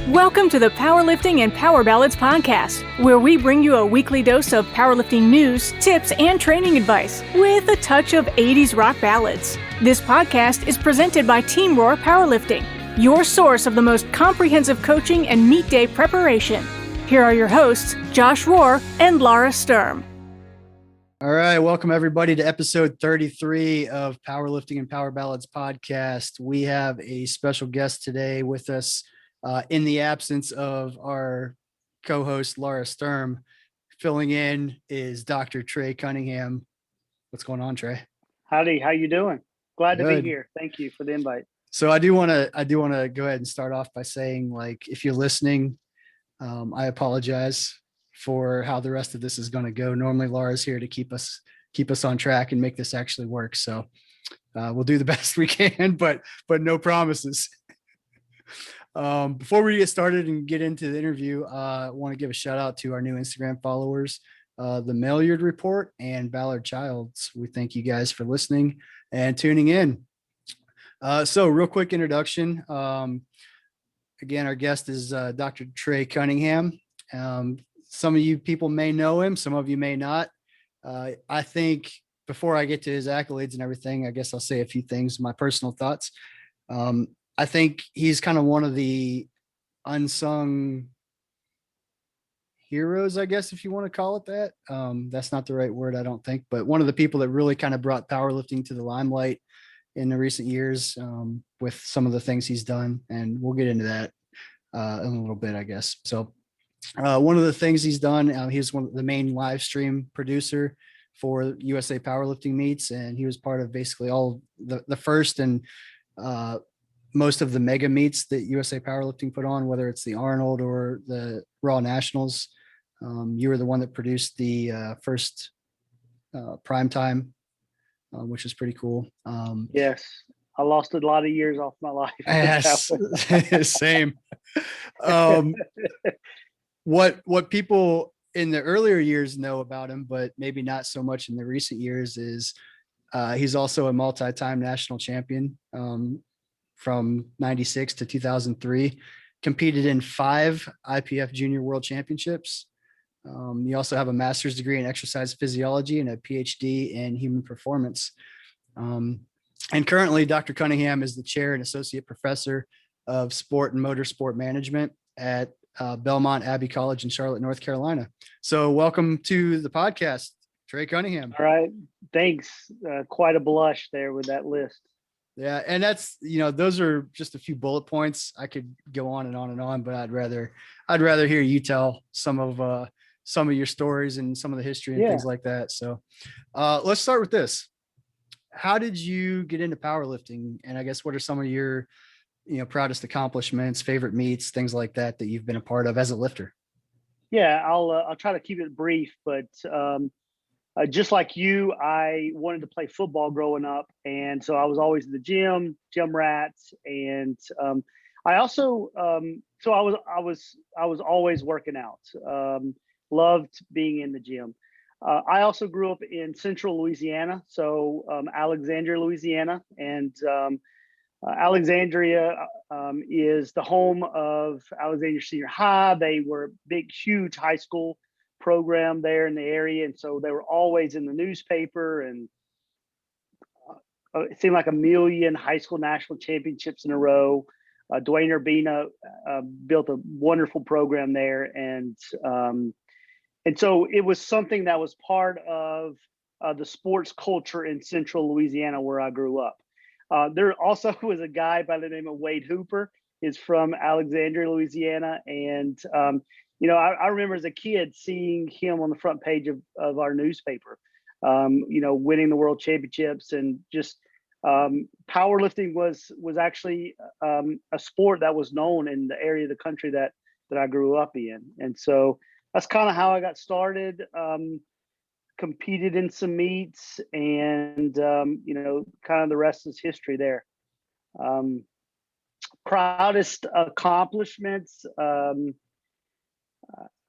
Welcome to the Powerlifting and Power Ballads podcast, where we bring you a weekly dose of powerlifting news, tips, and training advice with a touch of 80s rock ballads. This podcast is presented by Team Roar Powerlifting, your source of the most comprehensive coaching and meet day preparation. Here are your hosts, Josh Rohr and Laura Sturm. All right, welcome everybody to episode 33 of Powerlifting and Power Ballads podcast. We have a special guest today with us in the absence of our co-host Laura Sturm. Filling in is Dr. Trey Cunningham. What's going on, Trey? Howdy, how you doing? Glad Good. to be here. Thank you for the invite. So I do want to go ahead and start off by saying, like, if you're listening, I apologize for how the rest of this is going to go. Normally Laura's here to keep us on track and make this actually work. So we'll do the best we can, but no promises. Before we get started and get into the interview, I want to give a shout out to our new Instagram followers, the Maillard Report and Ballard Childs. We thank you guys for listening and tuning in. So real quick introduction. Again, our guest is Dr. Trey Cunningham. Some of you people may know him, some of you may not. I think before I get to his accolades and everything, I guess I'll say a few things, my personal thoughts. I think he's kind of one of the unsung heroes, I guess, if you want to call it that. That's not the right word, I don't think, but one of the people that really kind of brought powerlifting to the limelight in the recent years with some of the things he's done. And we'll get into that in a little bit, I guess. So one of the things he's done, he's one of the main live stream producer for USA Powerlifting meets, and he was part of basically all the first and most of the mega meets that USA Powerlifting put on, whether it's the Arnold or the Raw Nationals. You were the one that produced the first prime time, which is pretty cool. Yes, I lost a lot of years off my life. Yes, same. What people in the earlier years know about him, but maybe not so much in the recent years, is he's also a multi-time national champion from 96 to 2003, competed in 5 IPF Junior World Championships. You also have a master's degree in exercise physiology and a PhD in human performance. And currently, Dr. Cunningham is the chair and associate professor of sport and motorsport management at Belmont Abbey College in Charlotte, North Carolina. So welcome to the podcast, Trey Cunningham. All right. Thanks. Quite a blush there with that list. Yeah. And that's, those are just a few bullet points. I could go on and on and on, but I'd rather hear you tell some of your stories and some of the history and things like that. So let's start with this. How did you get into powerlifting? And I guess what are some of your proudest accomplishments, favorite meets, things like that you've been a part of as a lifter? Yeah, I'll try to keep it brief, but just like you, I wanted to play football growing up, and so I was always in the gym rats, and I also so I was always working out. Loved being in the gym. I also grew up in central Louisiana, so Alexandria, Louisiana, and Alexandria is the home of Alexandria Senior High. They were a big, huge high school program there in the area, and so they were always in the newspaper, and it seemed like 1 million high school national championships in a row. Dwayne Urbina built a wonderful program there, and so it was something that was part of the sports culture in central Louisiana where I grew up. There also was a guy by the name of Wade Hooper. He's from Alexandria, Louisiana. And, I remember as a kid seeing him on the front page of our newspaper, winning the world championships, and just powerlifting was actually a sport that was known in the area of the country that I grew up in. And so that's kind of how I got started. Competed in some meets, and kind of the rest is history there. Proudest accomplishments,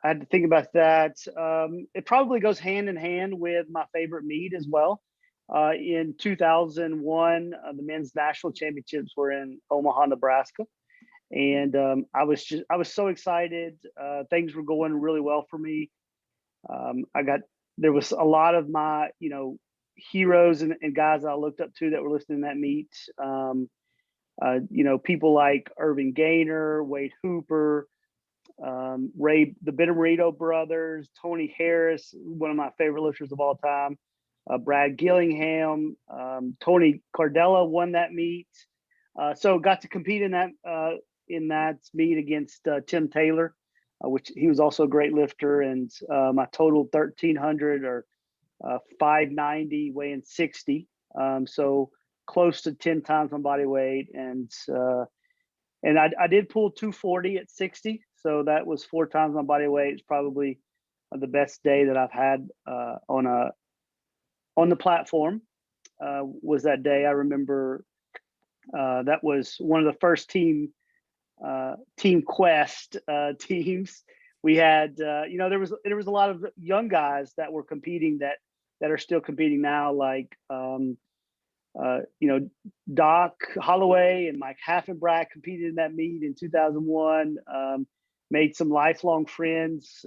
I had to think about that. It probably goes hand in hand with my favorite meet as well. In 2001, the men's national championships were in Omaha, Nebraska, And I was so excited. Things were going really well for me. There was a lot of my, heroes and guys that I looked up to that were listening to that meet. People like Irvin Gaynor, Wade Hooper, the Benamorito brothers, Tony Harris, one of my favorite lifters of all time, Brad Gillingham, Tony Cardella won that meet. So got to compete in that meet against Tim Taylor, which he was also a great lifter. And I totaled 1,300 or 590, weighing 60. So close to 10 times my body weight. And I did pull 240 at 60. So that was 4 times my body weight. It's probably the best day that I've had on the platform. Was that day. I remember that was one of the first Team Quest teams. We had, there was a lot of young guys that were competing that are still competing now, like Doc Holloway and Mike Haffenbrack competed in that meet in 2001. Made some lifelong friends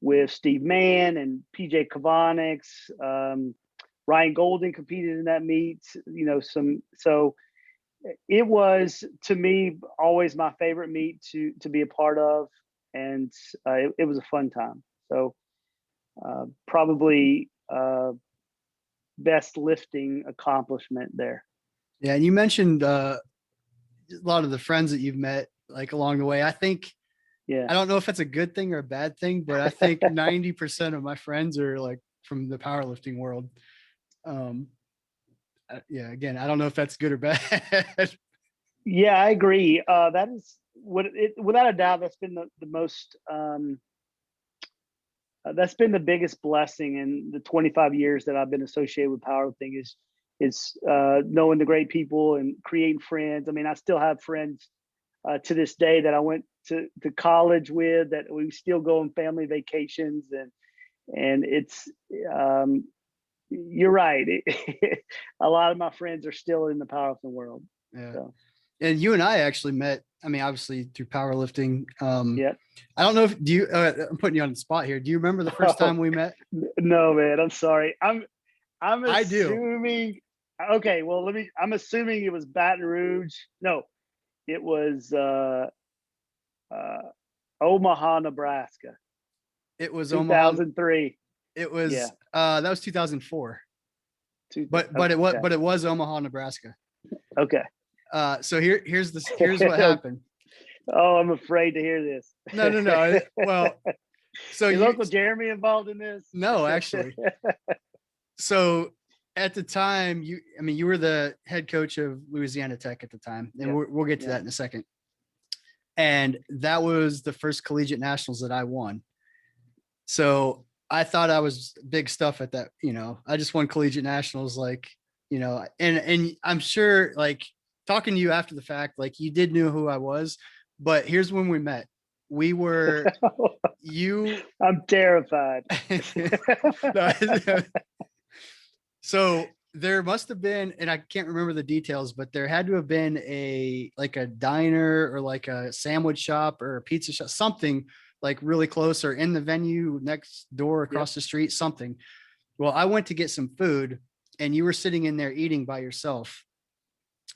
with Steve Mann and PJ Kavonics. Ryan Golden competed in that meet. So it was, to me, always my favorite meet to be a part of, and it was a fun time. So probably best lifting accomplishment there. Yeah, and you mentioned a lot of the friends that you've met like along the way. I think, I don't know if that's a good thing or a bad thing, but I think 90% of my friends are like from the powerlifting world. Again, I don't know if that's good or bad. Yeah, I agree. That is without a doubt, that's been the most, that's been the biggest blessing in the 25 years that I've been associated with powerlifting is knowing the great people and creating friends. I mean, I still have friends to this day that I went to college with, that we still go on family vacations, and it's, you're right. A lot of my friends are still in the powerlifting world. Yeah. So. And you and I actually met, I mean, obviously through powerlifting. Yeah. I don't know if, I'm putting you on the spot here. Do you remember the first time we met? No, man, I'm sorry. I'm I do. assuming, okay, well, I'm assuming it was Baton Rouge. No, it was Omaha, Nebraska. It was 2003. It was, that was 2004. But it was Omaha, Nebraska. Okay. So here's what happened. Oh, I'm afraid to hear this. No. Well, so is Uncle Jeremy involved in this? No, actually. So at the time, you were the head coach of Louisiana Tech at the time, and we'll get to that in a second. And that was the first collegiate nationals that I won. So I thought I was big stuff at that. I just won collegiate nationals, and I'm sure, like, talking to you after the fact, like, you did know who I was, but here's when we met. We were I'm terrified. So there must have been, and I can't remember the details, but there had to have been a diner or like a sandwich shop or a pizza shop, something like really close, or in the venue next door across the street, something. Well, I went to get some food and you were sitting in there eating by yourself.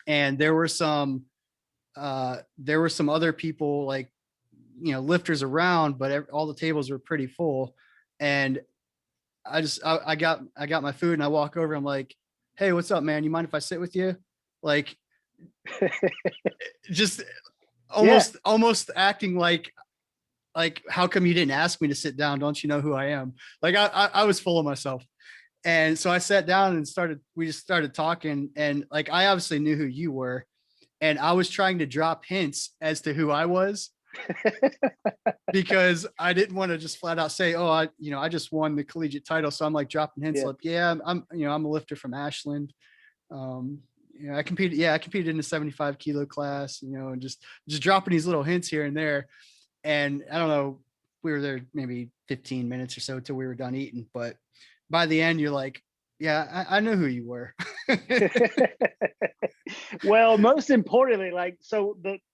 And there were some other people, like, lifters around, but all the tables were pretty full. And I got my food and I walk over. I'm like, "Hey, what's up, man? You mind if I sit with you?" Like, just almost acting like, how come you didn't ask me to sit down? Don't you know who I am? Like, I was full of myself. And so I sat down and we just started talking, and like, I obviously knew who you were, and I was trying to drop hints as to who I was because I didn't want to just flat out say, "Oh, I just won the collegiate title." So I'm like dropping hints like, I'm a lifter from Ashland. I competed in the 75 kilo class, and just dropping these little hints here and there. And I don't know, we were there maybe 15 minutes or so till we were done eating, but by the end, you're like, Yeah, I knew who you were. Well, most importantly,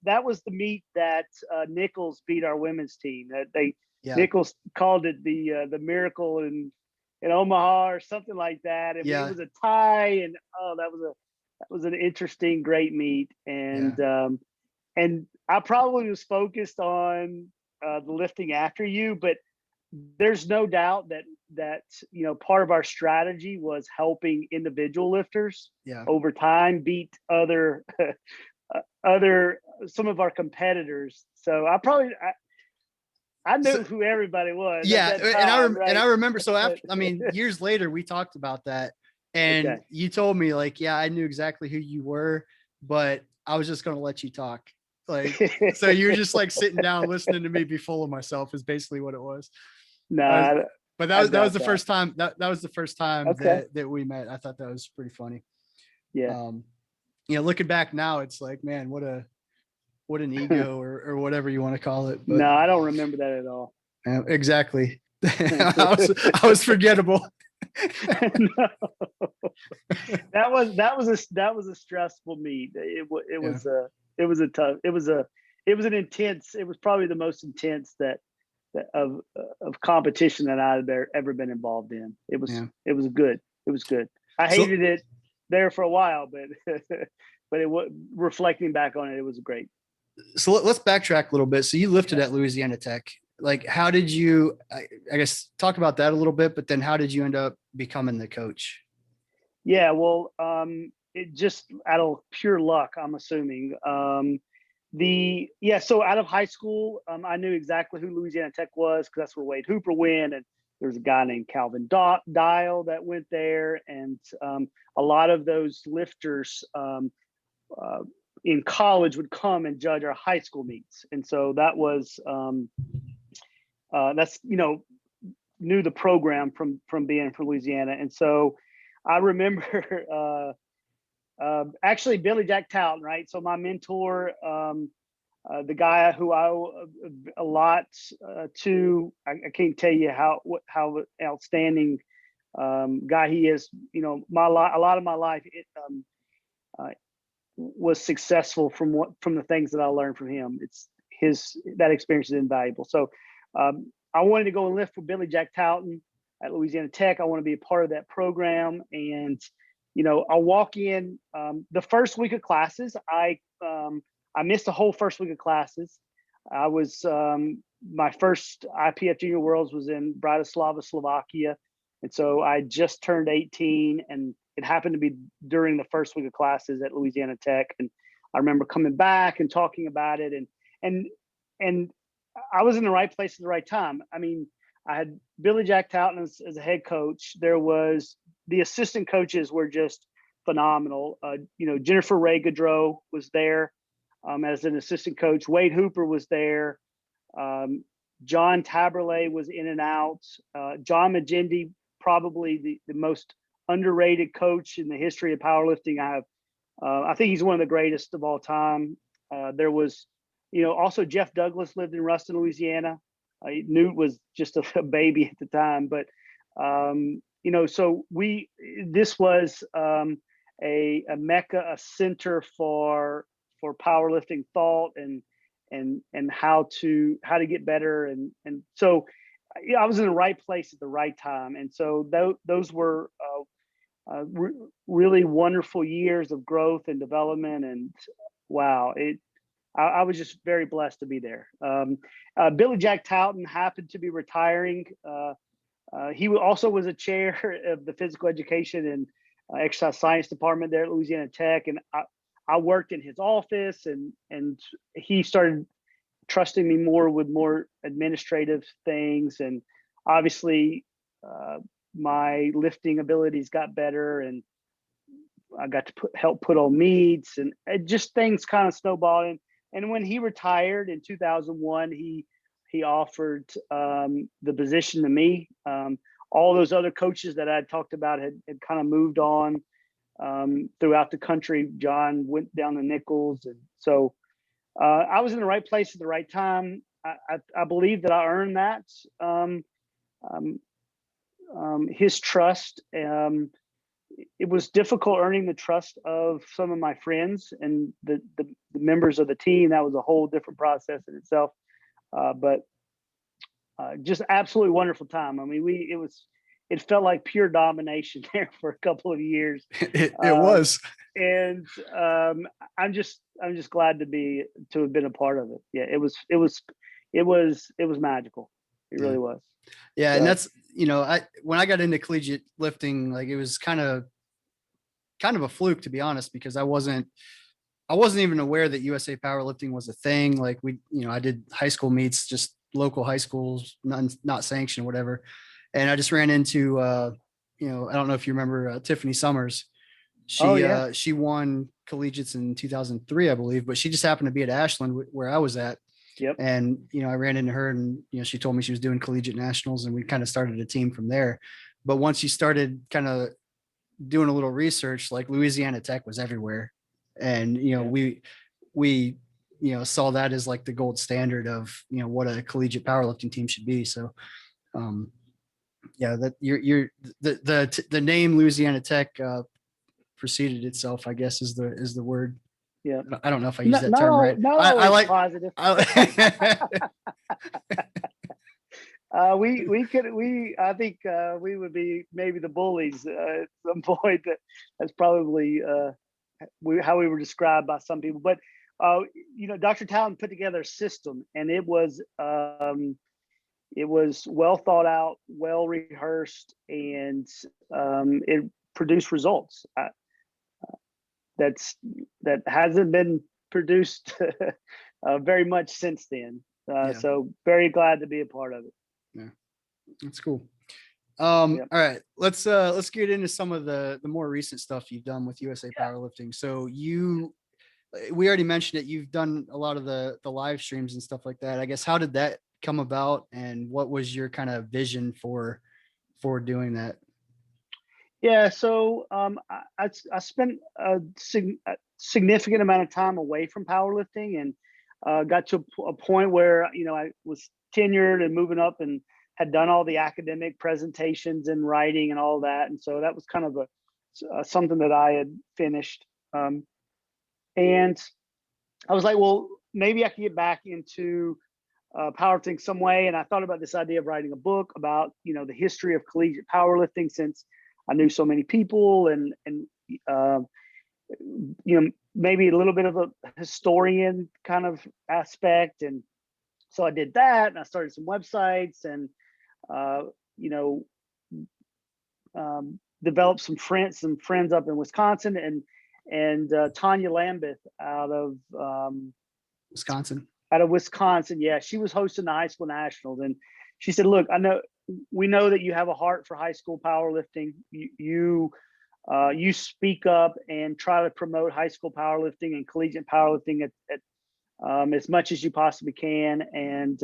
that was the meet that Nichols beat our women's team. Yeah. Nichols called it the miracle in Omaha or something like that. And it Yeah. was a tie, and that was an interesting, great meet. And I probably was focused on the lifting after you, but there's no doubt that part of our strategy was helping individual lifters Yeah. over time beat other some of our competitors. So I knew who everybody was at Yeah. that time, And I right? remember, so after, I mean, years later, we talked about that, and Okay. you told me like, yeah, I knew exactly who you were, but I was just going to let you talk. Like, so you were just like sitting down, listening to me be full of myself is basically what it was. Nah, But I that was doubt the that. first time that was the first time Okay. that we met. I thought that was pretty funny. Yeah. Looking back now, it's like, man, what an ego or whatever you want to call it. But No, I don't remember that at all. exactly. I was forgettable. No. That was a stressful meet. It was probably the most intense of competition that I've ever been involved in. It was good. It was good. I hated it there for a while, but but reflecting back on it, it was great. So let's backtrack a little bit. So you lifted at Louisiana Tech. Like, how did you, I guess, talk about that a little bit, but then how did you end up becoming the coach? Yeah, well, it just out of pure luck, I'm assuming. So out of high school, I knew exactly who Louisiana Tech was because that's where Wade Hooper went, and there was a guy named Calvin Dial that went there, and a lot of those lifters in college would come and judge our high school meets, and so that was knew the program from being from Louisiana, and so I remember actually Billy Jack Talton, right? So my mentor, the guy who I owe a lot to, I can't tell you how outstanding guy he is. A lot of my life was successful from the things that I learned from him. That experience is invaluable. So I wanted to go and lift with Billy Jack Talton at Louisiana Tech. I want to be a part of that program. And, I walk in the first week of classes. I missed the whole first week of classes. I was, my first IPF Junior Worlds was in Bratislava, Slovakia. And so I just turned 18, and it happened to be during the first week of classes at Louisiana Tech. And I remember coming back and talking about it, and I was in the right place at the right time. I mean, I had Billy Jack Talton as a head coach. There was the assistant coaches were just phenomenal. Jennifer Ray Gaudreau was there as an assistant coach. Wade Hooper was there. John Taberley was in and out. John Magendie, probably the most underrated coach in the history of powerlifting. I think he's one of the greatest of all time. There was, also Jeff Douglas lived in Ruston, Louisiana. Newt was just a baby at the time, but so this was a mecca, a center for powerlifting thought and how to get better, and so I was in the right place at the right time, and so those were really wonderful years of growth and development, and wow, I was just very blessed to be there. Billy Jack Talton happened to be retiring. He also was a chair of the physical education and exercise science department there at Louisiana Tech, and I worked in his office, and he started trusting me more with more administrative things, and obviously my lifting abilities got better, and I got to help put on meets, and just things kind of snowballed. And when he retired in 2001, he offered the position to me. All those other coaches that I talked about had kind of moved on throughout the country. John went down to Nichols, and so I was in the right place at the right time. I believe that I earned that. His trust, it was difficult earning the trust of some of my friends and the members of the team. That was a whole different process in itself. But just absolutely wonderful time. I mean, it felt like pure domination there for a couple of years. It was. And I'm just glad to have been a part of it. Yeah, it was magical. It really was. Yeah. So, and that's, when I got into collegiate lifting, like it was kind of a fluke, to be honest, because I wasn't even aware that USA Powerlifting was a thing. Like I did high school meets, just local high schools, not sanctioned or whatever. And I just ran into, I don't know if you remember Tiffany Summers. She won collegiates in 2003, I believe, but she just happened to be at Ashland where I was at. Yep. And, I ran into her and, she told me she was doing collegiate nationals, and we kind of started a team from there. But once you started kind of doing a little research, like Louisiana Tech was everywhere. And, we saw that as like the gold standard of, what a collegiate powerlifting team should be. So, that the name Louisiana Tech preceded itself, I guess is the word. Yeah. I don't know if I use that term right. I like positive. I think we would be maybe the bullies at some point. That's probably how we were described by some people. But Dr. Talon put together a system, and it was well thought out, well rehearsed, and it produced results. That hasn't been produced very much since then. So very glad to be a part of it. Yeah, that's cool. All right, let's get into some of the more recent stuff you've done with USA Powerlifting. So we already mentioned it. You've done a lot of the live streams and stuff like that. I guess, how did that come about, and what was your kind of vision for doing that? Yeah, so I spent a significant amount of time away from powerlifting, and got to a point where I was tenured and moving up, and had done all the academic presentations and writing and all that, and so that was kind of something that I had finished, and I was like, well, maybe I could get back into powerlifting some way, and I thought about this idea of writing a book about the history of collegiate powerlifting, since I knew so many people, and maybe a little bit of a historian kind of aspect. And so I did that, and I started some websites, and developed some friends up in Wisconsin, and Tanya Lambeth out of Wisconsin. Yeah, she was hosting the high school nationals, and she said, look, we know that you have a heart for high school powerlifting. You speak up and try to promote high school powerlifting and collegiate powerlifting at as much as you possibly can. And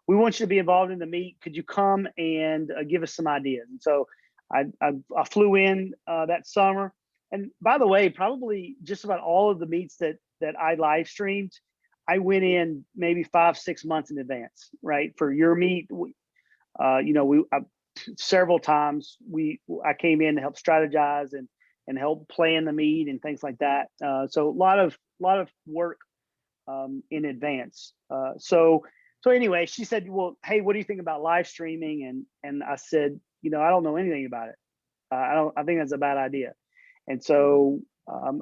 we want you to be involved in the meet. Could you come and give us some ideas? And so I flew in that summer. And by the way, probably just about all of the meets that I live streamed, I went in maybe 5-6 months in advance, right? For your meet, several times I came in to help strategize and help plan the meet and things like that. So a lot of work in advance. So anyway, she said, well, hey, what do you think about live streaming? And I said, I don't know anything about it. I think that's a bad idea. And so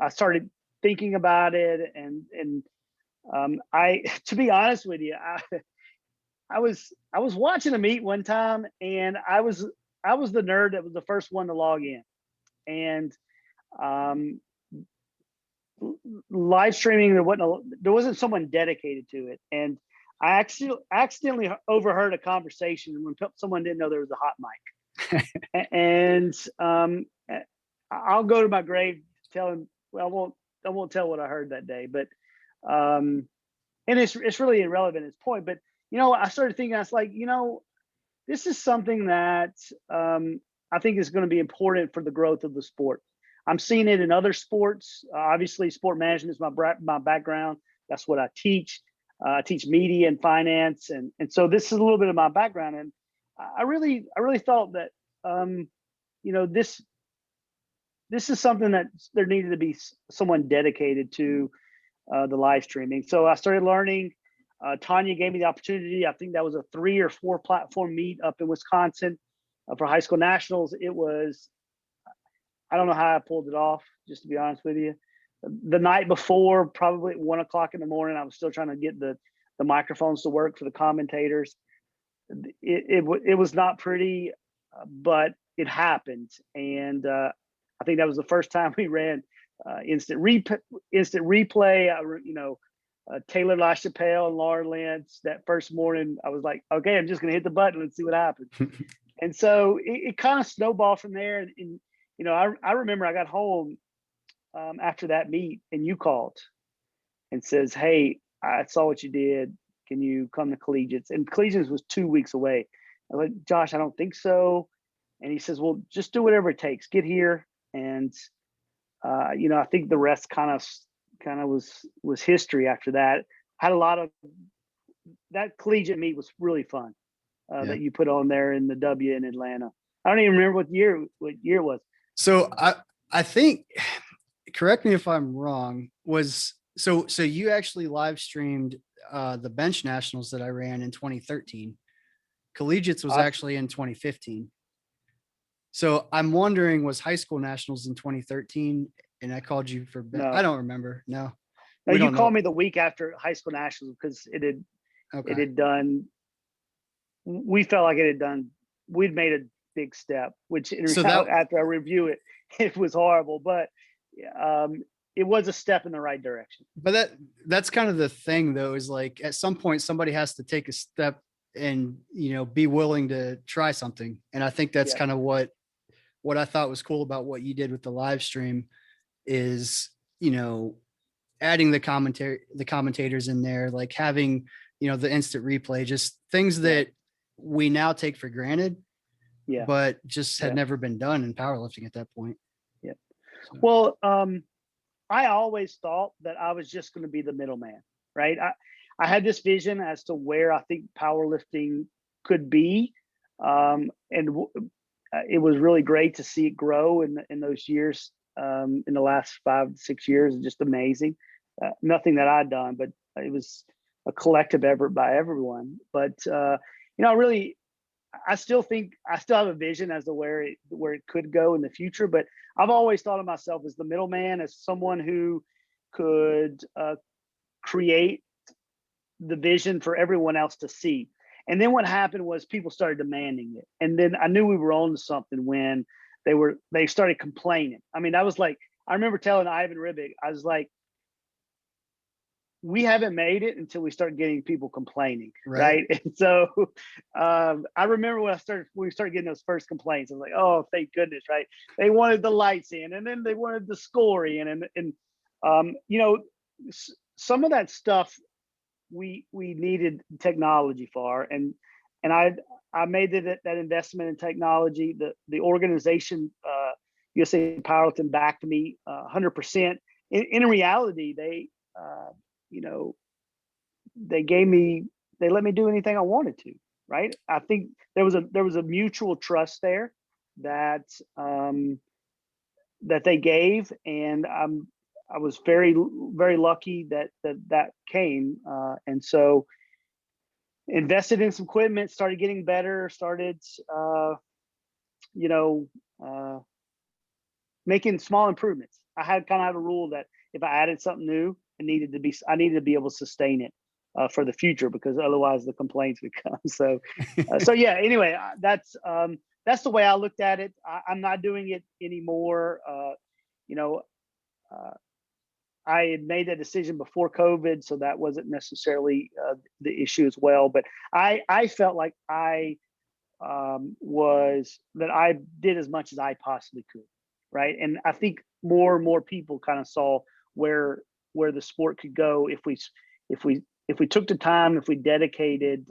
I started thinking about it, and to be honest with you, I was watching a meet one time, and I was the nerd that was the first one to log in, and live streaming, there wasn't someone dedicated to it, and I accidentally overheard a conversation when someone didn't know there was a hot mic, and I'll go to my grave telling. Well, I won't tell what I heard that day, but and it's really irrelevant at this point. But I started thinking, I was like, this is something that I think is going to be important for the growth of the sport. I'm seeing it in other sports. Obviously, sport management is my background. That's what I teach. I teach media and finance, and so this is a little bit of my background. And I really thought that this is something that there needed to be someone dedicated to the live streaming. So I started learning. Tanya gave me the opportunity. I think that was a 3 or 4 platform meet up in Wisconsin for high school nationals. It was, I don't know how I pulled it off, just to be honest with you. The night before, probably at 1 o'clock in the morning, I was still trying to get the microphones to work for the commentators. It was not pretty, but it happened. And I think that was the first time we ran instant replay. Taylor LaChapelle and Laura Lentz. That first morning, I was like, okay, I'm just going to hit the button and see what happens. And so it kind of snowballed from there. And I remember I got home after that meet, and you called and says, hey, I saw what you did. Can you come to collegiates? And collegiates was 2 weeks away. I was like, Josh, I don't think so. And he says, well, just do whatever it takes. Get here. And I think the rest kind of was history after that. Had a lot of that collegiate meet was really fun that you put on there in the W in Atlanta. I don't even remember what year it was. So I think, correct me if I'm wrong, so you actually live streamed the bench nationals that I ran in 2013. Collegiates was actually in 2015. So I'm wondering, was high school nationals in 2013 and I called you for No. I don't remember. No, you called me the week after high school nationals because it had done. We felt like it had done. We'd made a big step, which after I review it, it was horrible, but it was a step in the right direction. But that's kind of the thing, though, is like at some point somebody has to take a step and be willing to try something. And I think that's kind of what I thought was cool about what you did with the live stream is adding the commentators in there, like having the instant replay, just things that we now take for granted, but just had never been done in powerlifting at that point. Yeah. So. Well, I always thought that I was just going to be the middleman, right? I had this vision as to where I think powerlifting could be. It was really great to see it grow in those years, in the last 5 to 6 years. Just amazing. Nothing that I'd done, but it was a collective effort by everyone. But, I still have a vision as to where it could go in the future, but I've always thought of myself as the middleman, as someone who could create the vision for everyone else to see. And then what happened was people started demanding it. And then I knew we were on to something when they started complaining. I mean, I was like, I remember telling Ivan Ribic, I was like, we haven't made it until we start getting people complaining, right? And so I remember when we started getting those first complaints, I was like, oh, thank goodness, right? They wanted the lights in, and then they wanted the score in, and some of that stuff we needed technology for, and I made that investment in technology. The organization USA Powerlifting backed me 100%. In reality, they let me do anything I wanted to, right? I think there was a mutual trust there that they gave, and I was very, very lucky that came, and so invested in some equipment, started getting better, making small improvements. I had kind of have a rule that if I added something new, I needed to be able to sustain it for the future, because otherwise the complaints would come. So anyway, that's the way I looked at it. I'm not doing it anymore. I had made that decision before COVID, so that wasn't necessarily the issue as well. But I felt like I did as much as I possibly could, right? And I think more and more people kind of saw where the sport could go if we took the time, if we dedicated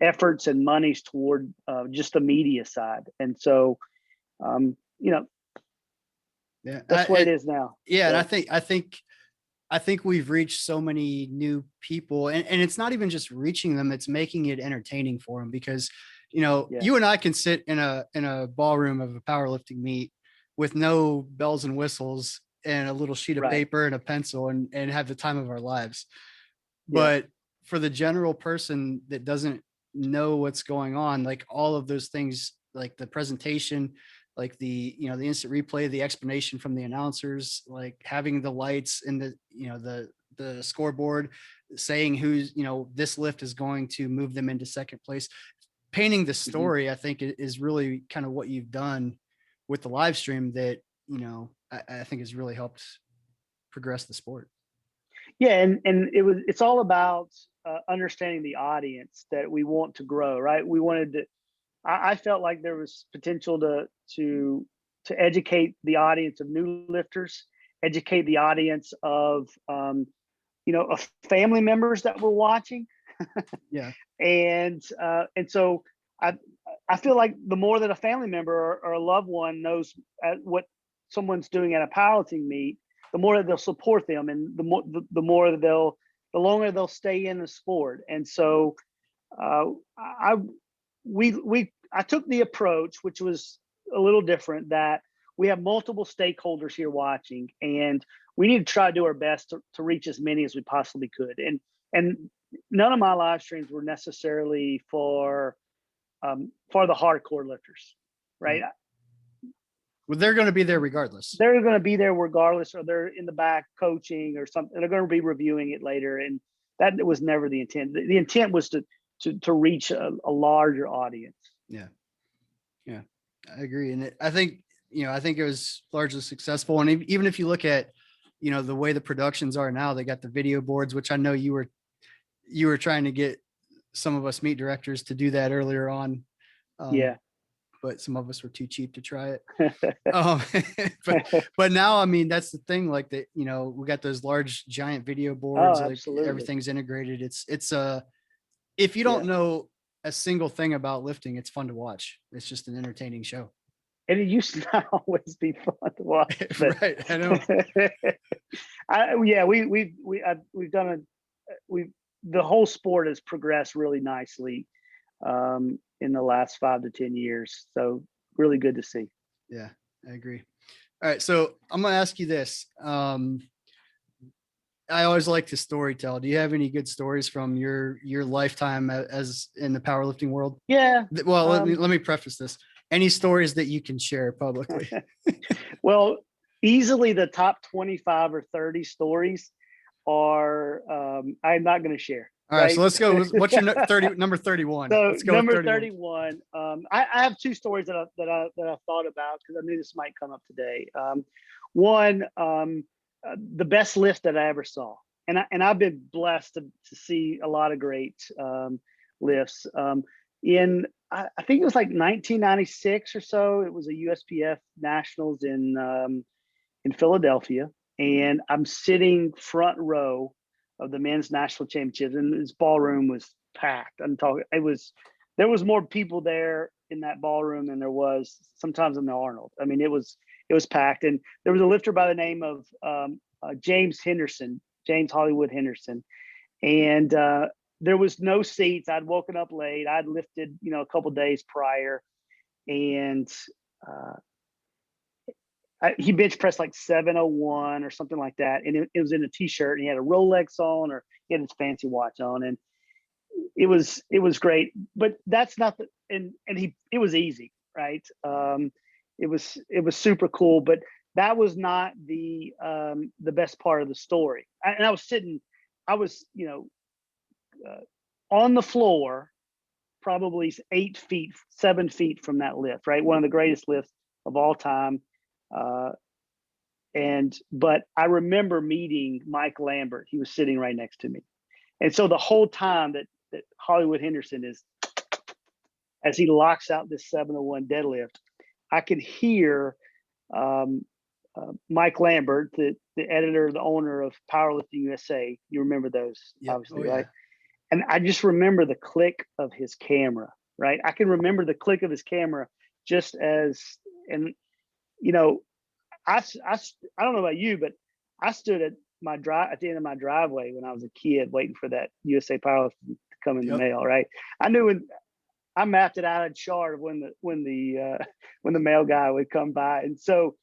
efforts and monies toward just the media side. And so, that's what it is now. Yeah. So. And I think we've reached so many new people, and it's not even just reaching them, it's making it entertaining for them, because, you and I can sit in a ballroom of a powerlifting meet with no bells and whistles and a little sheet of Right. paper and a pencil and have the time of our lives. Yeah. But for the general person that doesn't know what's going on, like all of those things, like the presentation, like the, you know, the instant replay, the explanation from the announcers, like having the lights and the, you know, the scoreboard saying who's, you know, this lift is going to move them into second place, painting the story, I think is really kind of what you've done with the live stream that, you know, I think has really helped progress the sport. Yeah, and it's all about understanding the audience that we want to grow, right? We wanted to. I felt like there was potential to educate the audience of new lifters, educate the audience of of family members that were watching. Yeah. And so I feel like the more that a family member or a loved one knows what someone's doing at a powerlifting meet, the more that they'll support them, and the longer they'll stay in the sport. And so I took the approach, which was a little different, that we have multiple stakeholders here watching, and we need to try to do our best to reach as many as we possibly could. And none of my live streams were necessarily for the hardcore lifters, right? Well, they're going to be there regardless. They're going to be there regardless, or they're in the back coaching or something. They're going to be reviewing it later, and that was never the intent. The intent was to reach a larger audience. Yeah, I agree, and I think it was largely successful. And even if you look at, you know, the way the productions are now, they got the video boards, which I know you were trying to get some of us meet directors to do that earlier on. Yeah. But some of us were too cheap to try it. But now, I mean, that's the thing, like that, you know, we got those large giant video boards, like everything's integrated. It's if you don't know a single thing about lifting, it's fun to watch. It's just an entertaining show. And it used to not always be fun to watch. Right. I know. The whole sport has progressed really nicely in the last 5 to 10 years. So really good to see. Yeah, I agree. All right. So I'm going to ask you this. I always like to story tell. Do you have any good stories from your lifetime as in the powerlifting world? Yeah. Well, let me preface this. Any stories that you can share publicly? Well, easily the top 25 or 30 stories are I'm not going to share. All right, so let's go. What's your number 31? So let's go number 31. I have two stories that I thought about because I knew this might come up today. One, the best lift that I ever saw, and I've been blessed to see a lot of great lifts. I think it was like 1996 or so. It was a USPF Nationals in Philadelphia, and I'm sitting front row of the men's national championships, and this ballroom was packed. There was more people there in that ballroom than there was sometimes in the Arnold. I mean, it was packed, and there was a lifter by the name of James Hollywood Henderson, and there was no seats. I'd woken up late. I'd lifted, a couple days prior, and he bench pressed like 701 or something like that. And it was in a t-shirt, and he had a Rolex on, or he had his fancy watch on. And it was great, but that's not it was easy, right? It was super cool, but that was not the best part of the story. And I was on the floor, probably 7 feet from that lift, right? One of the greatest lifts of all time. But I remember meeting Mike Lambert. He was sitting right next to me. And so the whole time that Hollywood Henderson is, as he locks out this 701 deadlift, I could hear Mike Lambert, the editor, the owner of Powerlifting USA. You remember those, obviously, right? And I just remember the click of his camera, right? I can remember the click of his camera just as, and I don't know about you, but I stood at the end of my driveway when I was a kid, waiting for that USA Powerlifting to come in the mail. Right? I knew I mapped it out in chart of when the mail guy would come by, and so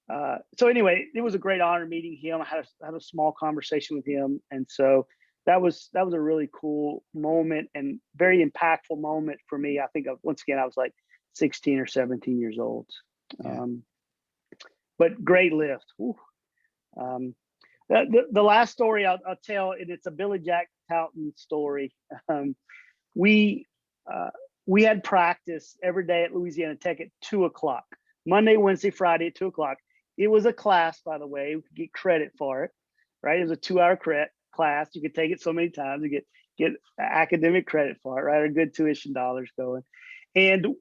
So anyway, it was a great honor meeting him. I had a small conversation with him, and so that was a really cool moment and very impactful moment for me. I think once again I was like 16 or 17 years old, but great lift. The last story I'll tell, and it's a Billy Jack Touton story. We had practice every day at Louisiana Tech at 2:00, Monday, Wednesday, Friday at 2:00. It was a class, by the way. We could get credit for it, right? It was a 2-hour class. You could take it so many times to get academic credit for it, right? Or good tuition dollars going. And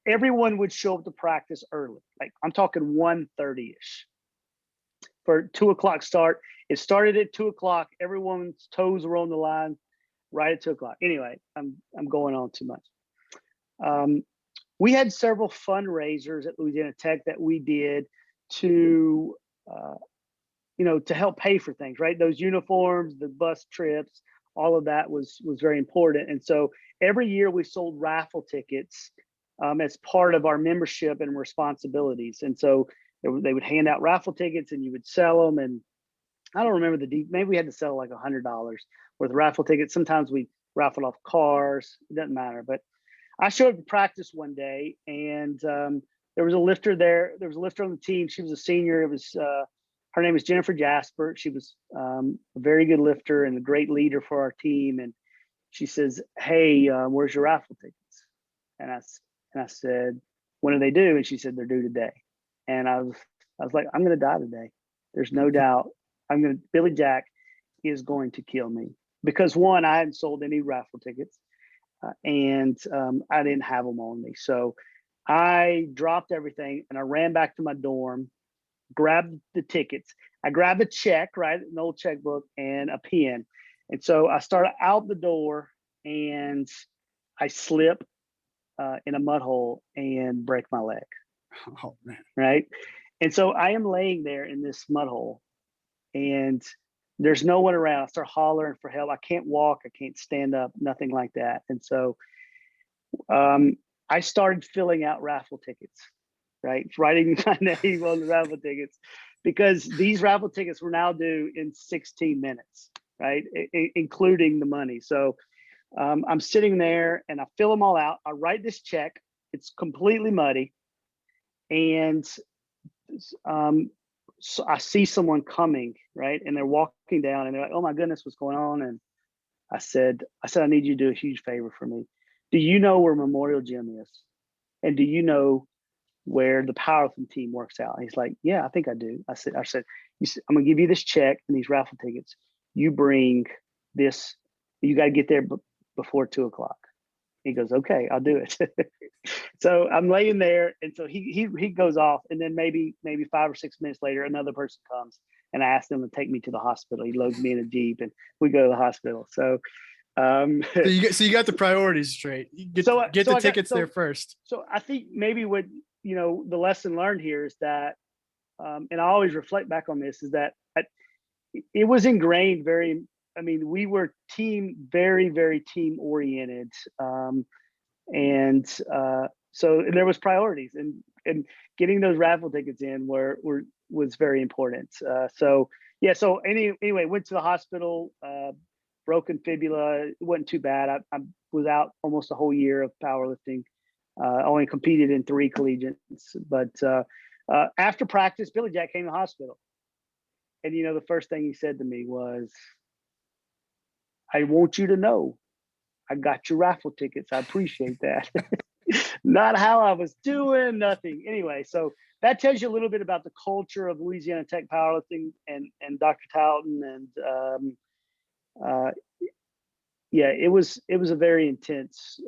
everyone would show up to practice early. Like I'm talking 1:30-ish for 2:00 start. It started at 2:00. Everyone's toes were on the line right at 2:00. Anyway, I'm going on too much. We had several fundraisers at Louisiana Tech that we did to to help pay for things, right? Those uniforms, the bus trips, all of that was very important. And so every year we sold raffle tickets as part of our membership and responsibilities. And so they would hand out raffle tickets and you would sell them. And I don't remember maybe we had to sell like $100 worth of raffle tickets. Sometimes we raffled off cars. It doesn't matter. But I showed up to practice one day, and there was a lifter there. There was a lifter on the team. She was a senior. It was her name was Jennifer Jasper. She was a very good lifter and a great leader for our team. And she says, "Hey, where's your raffle tickets?" And I said, "When do they due?" And she said, "They're due today." And I was like, "I'm going to die today. There's no doubt. Billy Jack is going to kill me." Because one, I hadn't sold any raffle tickets, and I didn't have them on me. So I dropped everything and I ran back to my dorm, grabbed the tickets. I grabbed a check, right, an old checkbook and a pen. And so I started out the door and I slip in a mud hole and break my leg. Oh, man. Right. And so I am laying there in this mud hole and there's no one around. I start hollering for help. I can't walk. I can't stand up, nothing like that. And so I started filling out raffle tickets, right? Writing my name on the raffle tickets because these raffle tickets were now due in 16 minutes, right? Including the money. So I'm sitting there and I fill them all out. I write this check. It's completely muddy. And so I see someone coming, right? And they're walking down and they're like, "Oh my goodness, what's going on?" And I said, "I need you to do a huge favor for me. Do you know where Memorial Gym is? And do you know where the powerlifting team works out?" And he's like, "Yeah, I think I do." I said, "I'm gonna give you this check and these raffle tickets. You bring this, you got to get there before 2:00. He goes, "Okay, I'll do it." So I'm laying there, and so he goes off, and then maybe 5 or 6 minutes later, another person comes, and I asked him to take me to the hospital. He loads me in a Jeep, and we go to the hospital. So, so you got the priorities straight. You get the tickets there first. So I think maybe what the lesson learned here is that, and I always reflect back on this, is that it was ingrained very. I mean, we were very, very team oriented. And so there was priorities and getting those raffle tickets in was very important. So anyway, went to the hospital, broken fibula. It wasn't too bad. I was out almost a whole year of powerlifting. Only competed in 3 collegiates, but after practice, Billy Jack came to the hospital. And the first thing he said to me was, "I want you to know I got your raffle tickets. I appreciate that." Not how I was doing, nothing. Anyway, so that tells you a little bit about the culture of Louisiana Tech powerlifting and Dr. Touton. And it was a very intense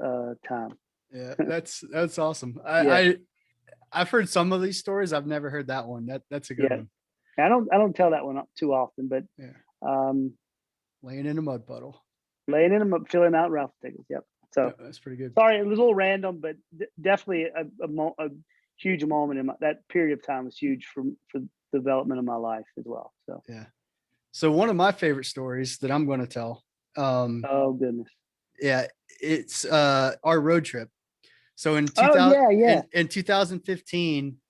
time. Yeah, that's awesome. I've heard some of these stories. I've never heard that one. That's a good one. I don't tell that one up too often, but laying in a mud puddle. Laying in them, filling out raffle tickets. Yep. So that's pretty good. Sorry, it was a little random, but definitely a huge moment in that period of time was huge for the development of my life as well. So yeah. So one of my favorite stories that I'm going to tell. Oh goodness. Yeah, it's our road trip. So in 2015,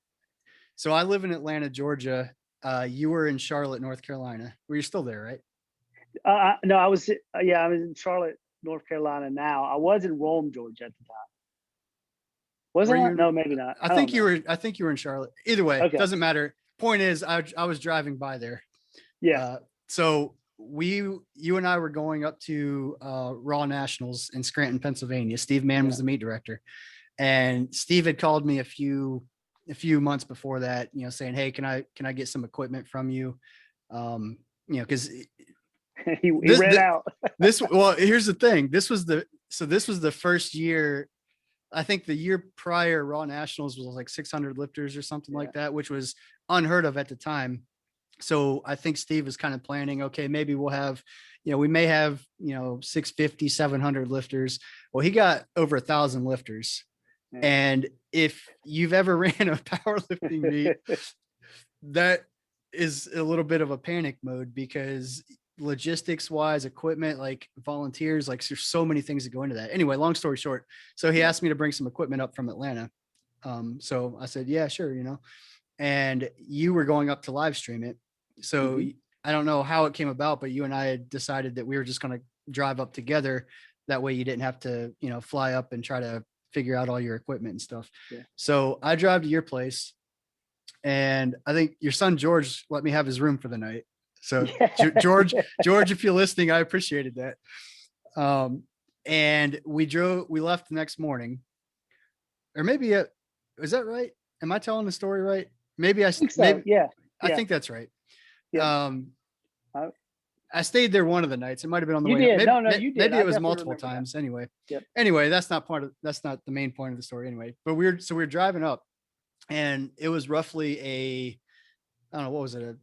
So I live in Atlanta, Georgia. You were in Charlotte, North Carolina. Were you still there, right? No, I was in Charlotte, North Carolina now. I was in Rome, Georgia at the time. Wasn't I? No, maybe not. I think you were. I think you were in Charlotte. Either way, Okay. doesn't matter. Point is, I was driving by there. Yeah. So you and I were going up to Raw Nationals in Scranton, Pennsylvania. Steve Mann was the meet director, and Steve had called me a few months before that, saying, "Hey, can I get some equipment from you?" Because he ran out. Well, here's the thing. This was the first year. I think the year prior, Raw Nationals was like 600 lifters or something like that, which was unheard of at the time. So I think Steve was kind of planning, okay, maybe we'll have, we may have, 650, 700 lifters. Well, he got over 1,000 lifters. Yeah. And if you've ever ran a powerlifting meet, that is a little bit of a panic mode, because logistics wise, equipment, like volunteers, like there's so many things that go into that. Anyway, long story short, so he asked me to bring some equipment up from Atlanta. So I said, yeah, sure. And you were going up to live stream it. So I don't know how it came about, but you and I had decided that we were just going to drive up together. That way you didn't have to, fly up and try to figure out all your equipment and stuff. Yeah. So I drive to your place, and I think your son, George, let me have his room for the night. So George, if you're listening, I appreciated that. And we left the next morning, or maybe is that right? Am I telling the story right? Maybe I think so. I think that's right. Yeah. I stayed there one of the nights. It might've been on the way. Maybe, you did. Maybe it was multiple times. That. Anyway. Yep. Anyway, that's not the main point of the story anyway, but we were driving up, and it was roughly I don't know, what was it? A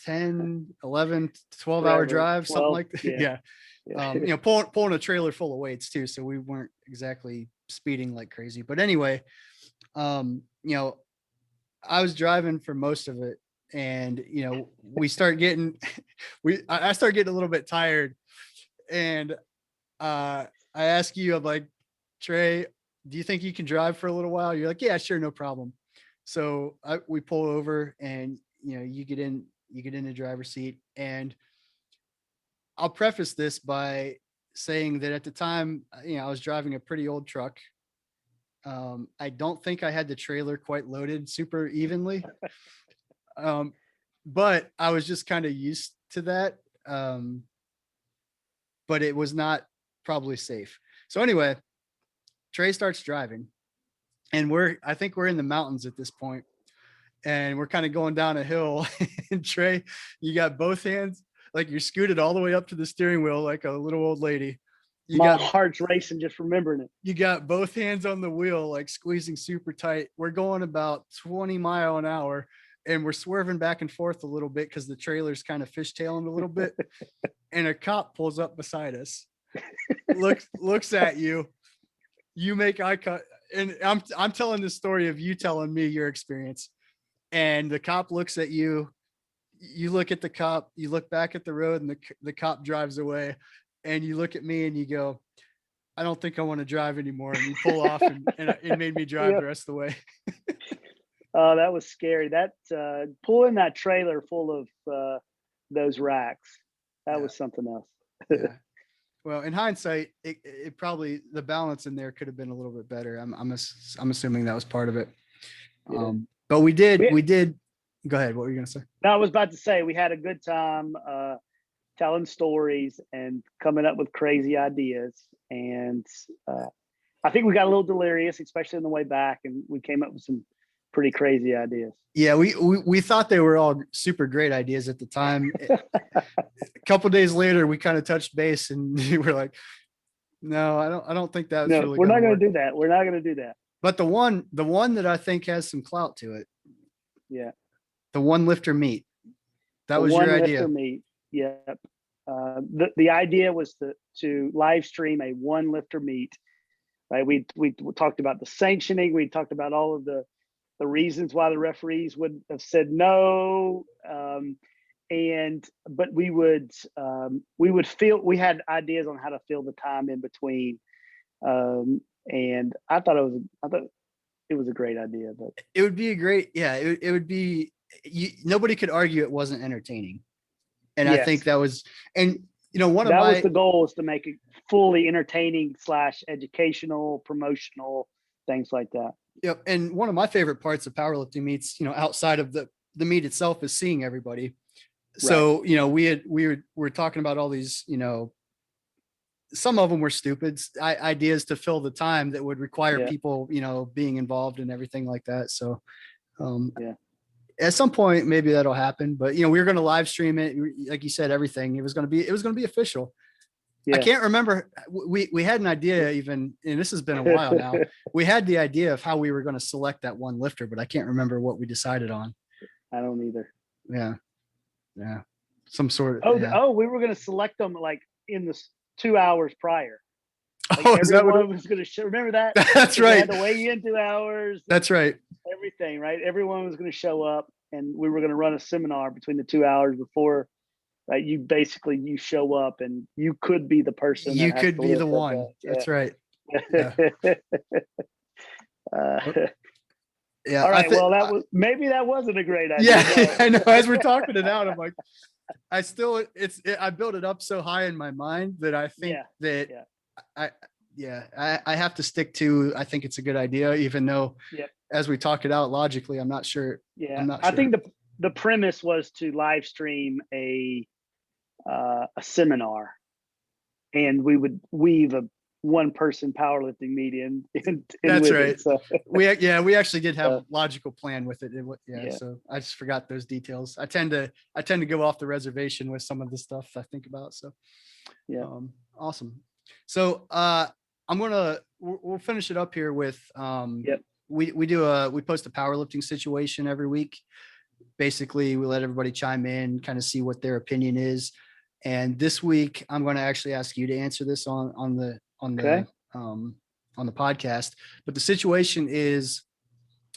10, 11, 12 hour drive, something like that. Yeah. Pulling a trailer full of weights too. So we weren't exactly speeding like crazy, but anyway, I was driving for most of it, and I start getting a little bit tired, and I ask you, I'm like, Trey, do you think you can drive for a little while? You're like, yeah, sure, no problem. So we pull over, and you get in the driver's seat, and I'll preface this by saying that at the time, I was driving a pretty old truck. I don't think I had the trailer quite loaded super evenly. But I was just kind of used to that. But it was not probably safe. So anyway, Trey starts driving, and I think we're in the mountains at this point, and we're kind of going down a hill. And Trey, you got both hands, like you're scooted all the way up to the steering wheel like a little old lady. My heart's racing just remembering it. You got both hands on the wheel, like squeezing super tight. We're going about 20 miles an hour, and we're swerving back and forth a little bit because the trailer's kind of fishtailing a little bit. And a cop pulls up beside us, looks at you. You make eye contact, and I'm telling the story of you telling me your experience. And the cop looks at you. You look at the cop. You look back at the road, and the cop drives away. And you look at me and you go, I don't think I want to drive anymore. And you pull off, and it made me drive the rest of the way. Oh, that was scary. That pulling that trailer full of those racks, that was something else. Yeah. Well, in hindsight, it probably, the balance in there could have been a little bit better. I'm assuming that was part of it. Yeah. But we did. Go ahead. What were you going to say? No, I was about to say we had a good time telling stories and coming up with crazy ideas. And I think we got a little delirious, especially on the way back, and we came up with some pretty crazy ideas. Yeah, we thought they were all super great ideas at the time. A couple of days later, we kind of touched base, and we were like, no, I don't think that's really we're not going to do that. We're not going to do that. But the one that I think has some clout to it. Yeah. The one lifter meet. That was your idea. Yep. The idea was to live stream a one lifter meet. Right. We talked about the sanctioning. We talked about all of the reasons why the referees would have said no. But we had ideas on how to fill the time in between. And I thought it it was a great idea, but it would be a great, yeah, it would be, nobody could argue it wasn't entertaining. And I think yes, that was, and one of that was my, the goal, is to make it fully entertaining / educational, promotional, things like that. yep. And one of my favorite parts of powerlifting meets, outside of the meet itself, is seeing everybody. So, we're talking about all these, some of them were stupid ideas to fill the time that would require Yeah. people, being involved and everything like that. So, Yeah. at some point, maybe that'll happen, but we were going to live stream it. Like you said, everything, it was going to be official. Yeah. I can't remember. We had an idea even, and this has been a while now. We had the idea of how we were going to select that one lifter, but I can't remember what we decided on. I don't either. Yeah. Yeah. Some sort of. Oh, we were going to select them like in the 2 hours prior. Like Oh, is that what everyone was going to show? Remember that? That's They right. had to weigh in 2 hours. That's right. Everything, right? Everyone was going to show up, and we were going to run a seminar between the 2 hours before. Right? You show up, and you could be the person. You could be the one. That's right. Yeah. Yeah. All right. Well, maybe that wasn't a great idea. Yeah, I know. As we're talking it out, I'm like, I built it up so high in my mind that I think that I have to stick to, I think it's a good idea, even though as we talk it out logically, I'm not sure. Yeah. I'm not sure. I think the premise was to live stream a seminar, and we would weave a one-person powerlifting meeting in That's with right. it, so. we actually did have a logical plan with it. So I just forgot those details. I tend to go off the reservation with some of the stuff I think about. So awesome. So we'll finish it up here with we post a powerlifting situation every week. Basically, we let everybody chime in, kind of see what their opinion is. And this week, I'm going to actually ask you to answer this on the podcast. But the situation is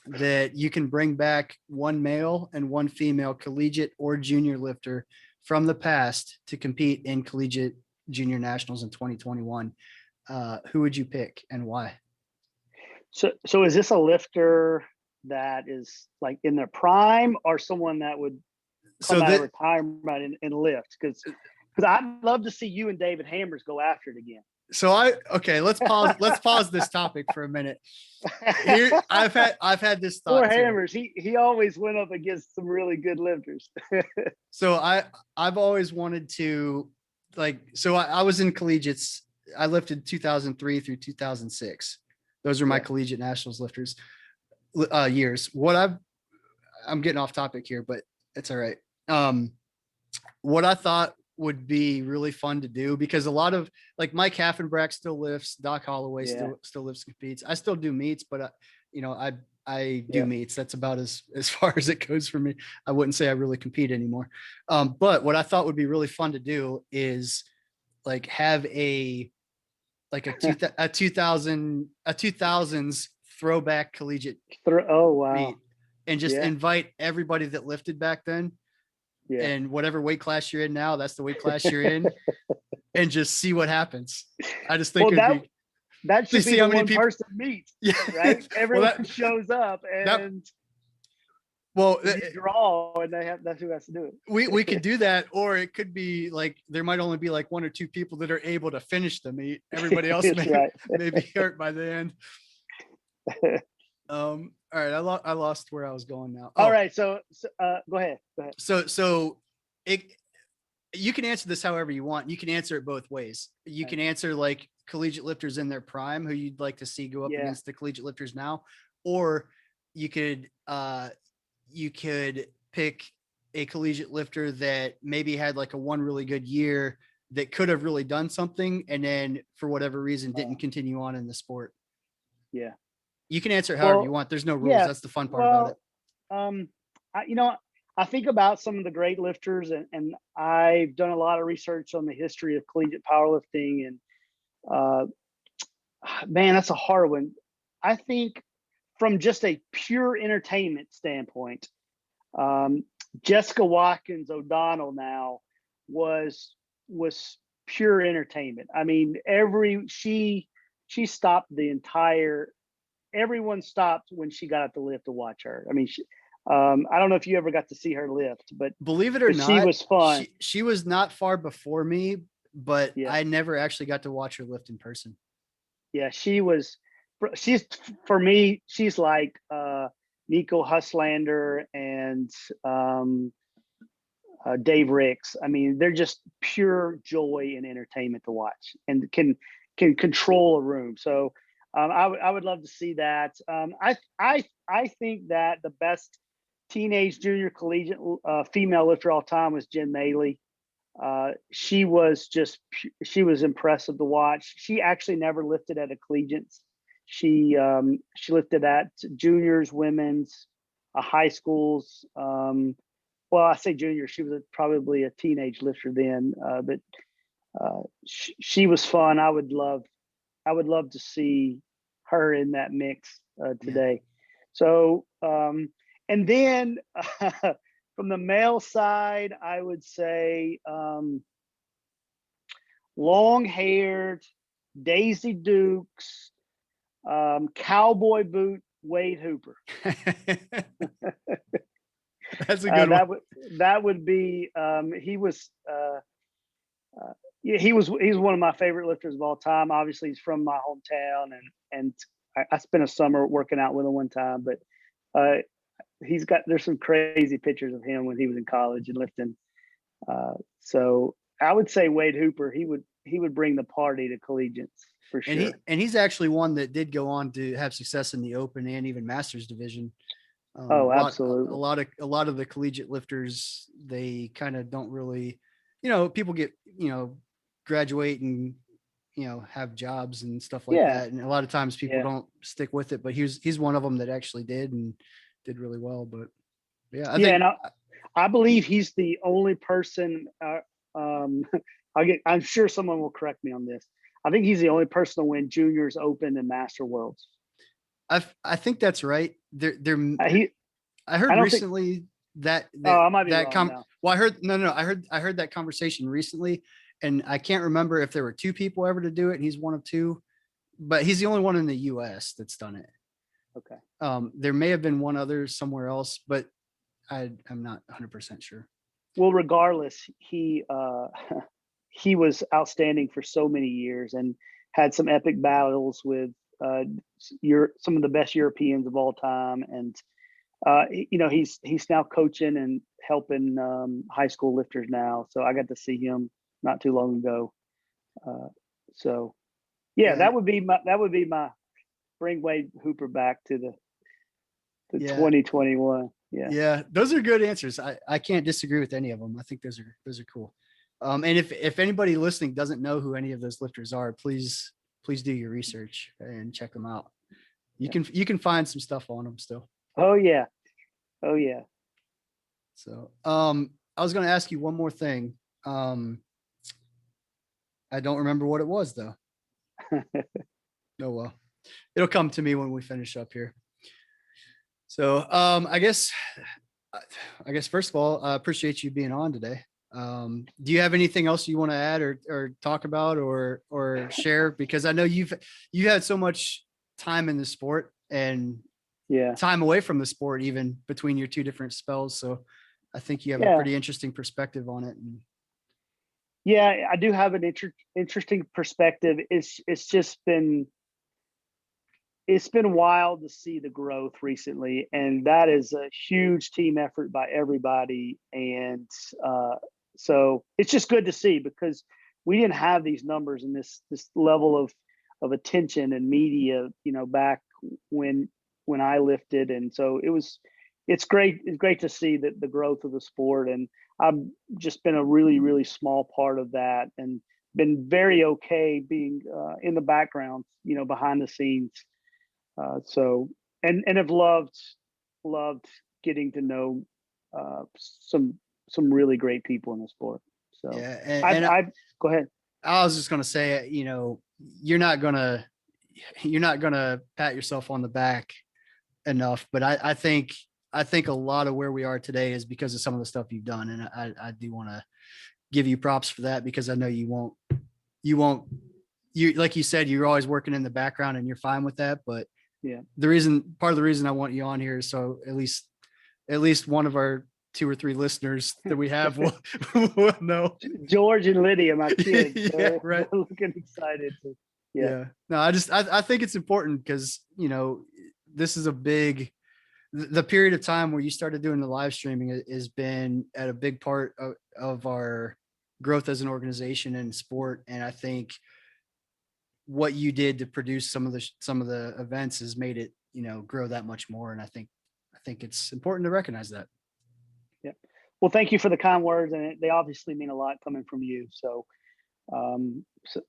that you can bring back one male and one female collegiate or junior lifter from the past to compete in collegiate junior nationals in 2021. Who would you pick and why? So is this a lifter that is like in their prime, or someone that would come out of retirement and lift? Because I'd love to see you and David Hammers go after it again. So let's pause this topic for a minute. Here, I've had this thought. Poor Hammers, he always went up against some really good lifters. So I've always wanted to, I was in collegiates. I lifted 2003 through 2006. Those are my collegiate nationals lifters years. I'm getting off topic here, but it's all right. What I thought would be really fun to do, because a lot of Mike Haffenbrack still lifts, Doc Holloway still lifts, competes. I still do meets, but I do meets. That's about as far as it goes for me. I wouldn't say I really compete anymore. But what I thought would be really fun to do is have a 2000s throwback collegiate meet, and just invite everybody that lifted back then. Yeah. And whatever weight class you're in now, that's the weight class you're in, and just see what happens. I just think that should be the one person meets, right? Everyone shows up and you draw, and that's who has to do it. We could do that, or it could be there might only be one or two people that are able to finish the meet. Everybody else may be hurt by the end. All right, I lost where I was going now. All right, so go ahead. So you can answer this however you want. You can answer it both ways. You can answer collegiate lifters in their prime, who you'd like to see go up against the collegiate lifters now, or you could pick a collegiate lifter that maybe had a one really good year that could have really done something, and then for whatever reason didn't continue on in the sport. Yeah. You can answer it however you want. There's no rules. That's the fun part about it. I think about some of the great lifters, and I've done a lot of research on the history of collegiate powerlifting, and man, that's a hard one. I think from just a pure entertainment standpoint, Jessica Watkins O'Donnell now was pure entertainment. I mean, she stopped the entire everyone stopped when she got up the lift to watch her. I mean, I don't know if you ever got to see her lift, but believe it or not, she was fun. She was not far before me, but Yeah. I never actually got to watch her lift in person. Yeah, she's for me, she's like Nico Huslander and Dave Ricks. I mean, they're just pure joy and entertainment to watch, and can control a room. So I would love to see that. I think that the best teenage, junior, collegiate female lifter all time was Jen Maley. She was impressive to watch. She actually never lifted at a collegiate. She lifted at juniors, women's, high schools. Well, I say junior. She was probably a teenage lifter then, but she was fun. I would love to see her in that mix today. Yeah. So, and then from the male side, I would say long-haired Daisy Dukes, cowboy boot Wade Hooper. That's a good one. That would be he was he's one of my favorite lifters of all time. Obviously, he's from my hometown, and I spent a summer working out with him one time. But there's some crazy pictures of him when he was in college and lifting. So I would say Wade Hooper. He would bring the party to collegiates for sure. And he's actually one that did go on to have success in the open and even masters division. Absolutely. A lot of the collegiate lifters, they kind of don't really, people get, graduate and, have jobs and stuff like that. And a lot of times people don't stick with it, but he's one of them that actually did and did really well. But I believe he's the only person, I'm sure someone will correct me on this. I think he's the only person to win juniors, open, and master worlds. I think that's right. I heard recently that I might be wrong now. Well, I heard that conversation recently, and I can't remember if there were two people ever to do it, and he's one of two, but he's the only one in the US that's done it. Okay. There may have been one other somewhere else, but I'm not 100% sure. Well, regardless, he was outstanding for so many years and had some epic battles with some of the best Europeans of all time, and he's now coaching and helping high school lifters now. So I got to see him not too long ago. That would be my bring Wade Hooper back to the 2021. Yeah, those are good answers. I can't disagree with any of them. I think those are cool. And if anybody listening doesn't know who any of those lifters are, please do your research and check them out. You can find some stuff on them still. Oh yeah. So, I was going to ask you one more thing. I don't remember what it was though. Oh, well, it'll come to me when we finish up here. So, I guess first of all, I appreciate you being on today. Do you have anything else you want to add or talk about or share? Because I know you had so much time in the sport and time away from the sport, even between your two different spells. So I think you have a pretty interesting perspective on it. Yeah, I do have an interesting perspective. It's been wild to see the growth recently, and that is a huge team effort by everybody. And so it's just good to see, because we didn't have these numbers and this level of attention and media, back when I lifted. And so it's great. It's great to see the growth of the sport. And I've just been a really, really small part of that, and been very okay being in the background, behind the scenes. And have loved getting to know some really great people in the sport. So I go ahead. I was just going to say, you're not going to pat yourself on the back enough, but I think a lot of where we are today is because of some of the stuff you've done. And I do want to give you props for that, because I know you like you said, you're always working in the background and you're fine with that, but part of the reason I want you on here is so at least one of our 2 or 3 listeners that we have will know. George and Lydia, my kids, Yeah, right. they're looking excited. No, I think it's important because, this is the period of time where you started doing the live streaming has been at a big part of our growth as an organization and sport. And I think what you did to produce some of the events has made it, grow that much more. And I think it's important to recognize that. Yeah. Well, thank you for the kind words, and they obviously mean a lot coming from you. So,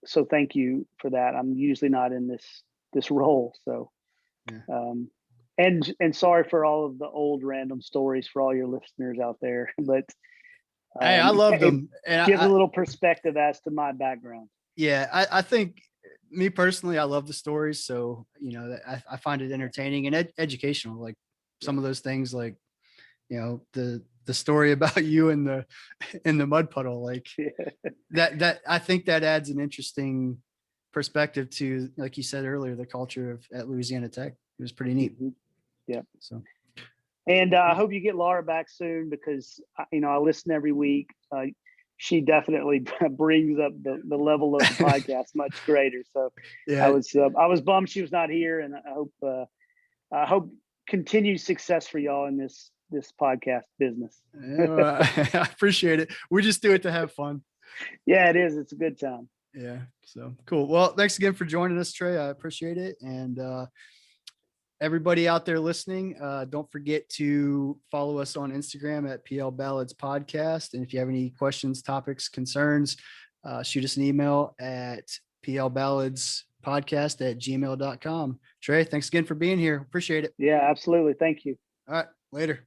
so thank you for that. I'm usually not in this role. So, Yeah. And sorry for all of the old random stories for all your listeners out there, but Hey, I love them. And gives a little perspective as to my background. Yeah, I think me personally, I love the stories. So, I find it entertaining and educational. Like some of those things, like, the story about you in the mud puddle, like that I think that adds an interesting perspective to, like you said earlier, the culture at Louisiana Tech. It was pretty neat. Yeah. So, and I hope you get Laura back soon because, I listen every week. She definitely brings up the level of the podcast much greater. So yeah, I was bummed she was not here, and I hope continued success for y'all in this podcast business. I appreciate it. We just do it to have fun. Yeah, it is. It's a good time. Yeah. So cool. Well, thanks again for joining us, Trey. I appreciate it. And everybody out there listening, don't forget to follow us on Instagram at PL Ballads Podcast. And if you have any questions, topics, concerns, shoot us an email at plballadspodcast@gmail.com. Trey, thanks again for being here. Appreciate it. Yeah, absolutely. Thank you. All right. Later.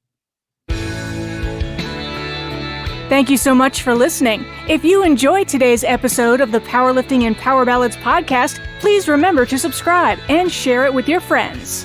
Thank you so much for listening. If you enjoyed today's episode of the Powerlifting and Power Ballads podcast, please remember to subscribe and share it with your friends.